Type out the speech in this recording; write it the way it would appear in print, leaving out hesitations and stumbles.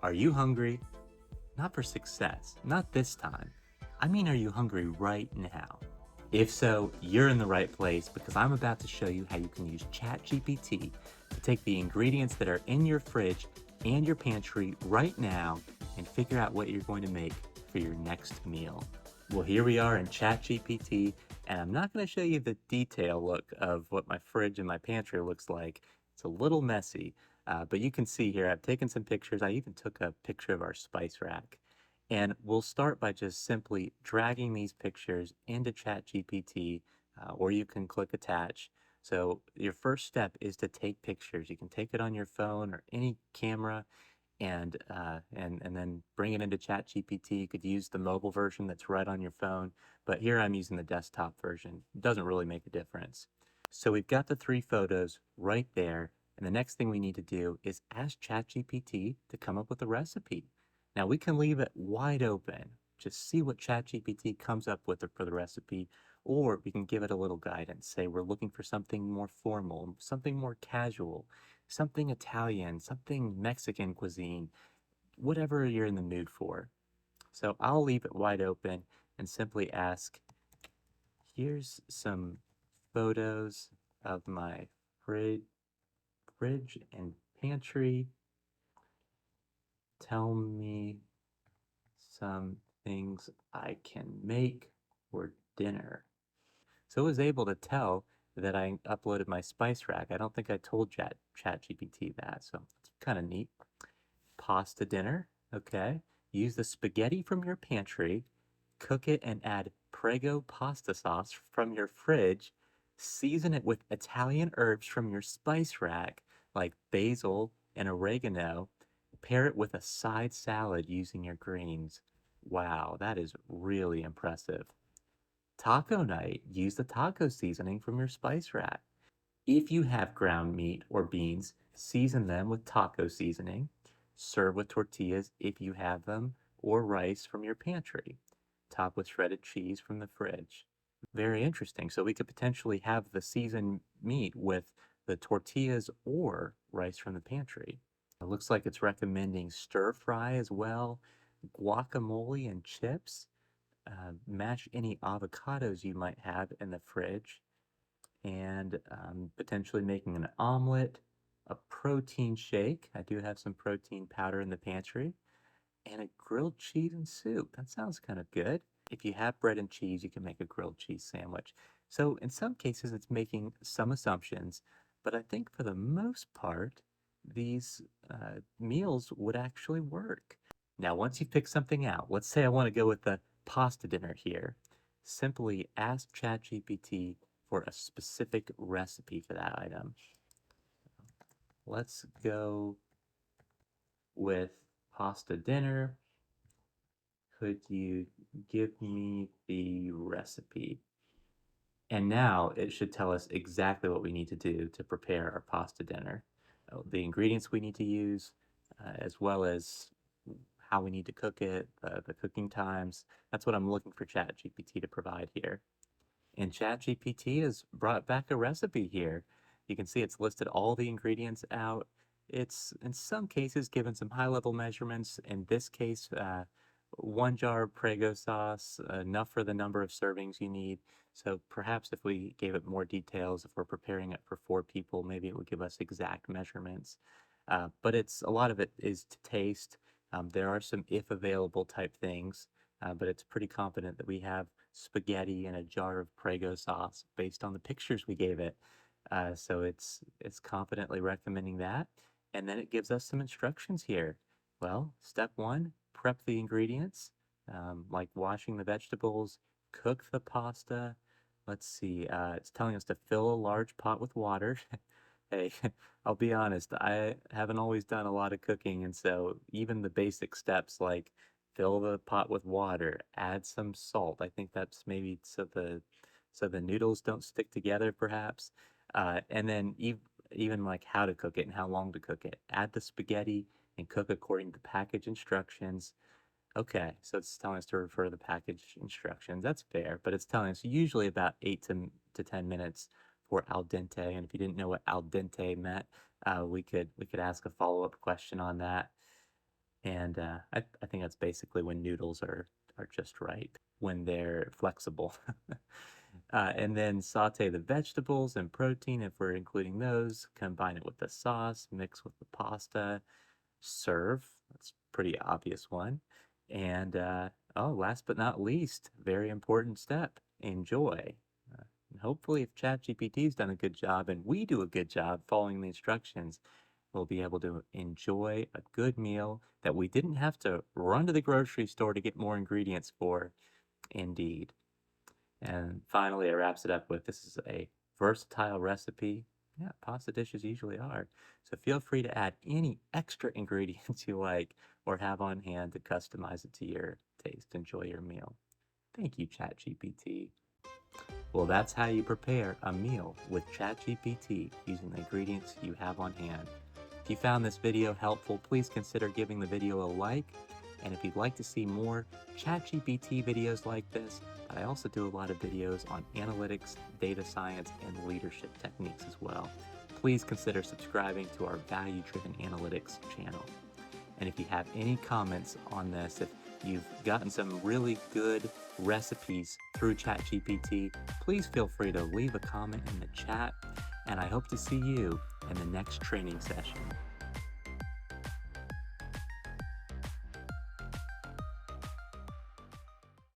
Are you hungry? Not for success, not this time. I mean, are you hungry right now? If so, you're in the right place because I'm about to show you how you can use ChatGPT to take the ingredients that are in your fridge and your pantry right now and figure out what you're going to make for your next meal. Well, here we are in ChatGPT, and I'm not going to show you the detail look of what my fridge and my pantry looks like. It's a little messy, but you can see here I've taken some pictures. I even took a picture of our spice rack. And we'll start by just simply dragging these pictures into ChatGPT, or you can click attach. So your first step is to take pictures. You can take it on your phone or any camera and then bring it into ChatGPT. You could use the mobile version that's right on your phone, but here I'm using the desktop version. It doesn't really make a difference. So we've got the three photos right there, and the next thing we need to do is ask ChatGPT to come up with a recipe. Now we can leave it wide open, just see what ChatGPT comes up with for the recipe, or we can give it a little guidance. Say we're looking for something more formal, something more casual, something Italian, something Mexican cuisine, whatever you're in the mood for. So I'll leave it wide open and simply ask, here's some photos of my fridge, fridge and pantry. Tell me some things I can make for dinner. So it was able to tell that I uploaded my spice rack. I don't think I told ChatGPT that, so it's kind of neat. Pasta dinner, okay. Use the spaghetti from your pantry, cook it and add Prego pasta sauce from your fridge, season it with Italian herbs from your spice rack, like basil and oregano, pair it with a side salad using your greens. Wow, that is really impressive. Taco night, use the taco seasoning from your spice rack. If you have ground meat or beans, season them with taco seasoning. Serve with tortillas if you have them, or rice from your pantry. Top with shredded cheese from the fridge. Very interesting. So we could potentially have the seasoned meat with the tortillas or rice from the pantry. It looks like it's recommending stir fry as well, guacamole and chips. Mash any avocados you might have in the fridge, and potentially making an omelet, a protein shake. I do have some protein powder in the pantry, and a grilled cheese and soup. That sounds kind of good. If you have bread and cheese, you can make a grilled cheese sandwich. So in some cases, it's making some assumptions, but I think for the most part, these meals would actually work. Now, once you pick something out, let's say I want to go with the pasta dinner here, simply ask ChatGPT for a specific recipe for that item. Let's go with pasta dinner. Could you give me the recipe? And now it should tell us exactly what we need to do to prepare our pasta dinner. The ingredients we need to use, as well as how we need to cook it, the cooking times. That's what I'm looking for ChatGPT to provide here. And ChatGPT has brought back a recipe here. You can see it's listed all the ingredients out. It's in some cases given some high-level measurements. In this case, 1 jar of Prego sauce, enough for the number of servings you need. So perhaps if we gave it more details, if we're preparing it for 4 people, maybe it would give us exact measurements. But a lot of it is to taste. There are some if available type things, but it's pretty confident that we have spaghetti and a jar of Prego sauce based on the pictures we gave it. So it's confidently recommending that. And then it gives us some instructions here. Well, step one, prep the ingredients, like washing the vegetables, cook the pasta. Let's see, it's telling us to fill a large pot with water. Hey, I'll be honest, I haven't always done a lot of cooking, and so even the basic steps like fill the pot with water, add some salt. I think that's maybe so the noodles don't stick together, perhaps. And then even like how to cook it and how long to cook it. Add the spaghetti and cook according to package instructions. Okay, so it's telling us to refer to the package instructions. That's fair, but it's telling us usually about 8 to 10 minutes for al dente. And if you didn't know what al dente meant, we could ask a follow-up question on that. And I think that's basically when noodles are just right, when they're flexible. And then saute the vegetables and protein if we're including those. Combine it with the sauce, mix with the pasta, serve. That's a pretty obvious one. And oh, last but not least, very important step, enjoy. And hopefully, if ChatGPT's done a good job and we do a good job following the instructions, we'll be able to enjoy a good meal that we didn't have to run to the grocery store to get more ingredients for. Indeed. And finally, it wraps it up with this is a versatile recipe. Yeah, pasta dishes usually are. So feel free to add any extra ingredients you like or have on hand to customize it to your taste. Enjoy your meal. Thank you, ChatGPT. Well, that's how you prepare a meal with ChatGPT using the ingredients you have on hand. If you found this video helpful, please consider giving the video a like. And if you'd like to see more ChatGPT videos like this, but I also do a lot of videos on analytics, data science, and leadership techniques as well, please consider subscribing to our value-driven analytics channel. And if you have any comments on this, if you've gotten some really good recipes through ChatGPT, please feel free to leave a comment in the chat. And I hope to see you in the next training session.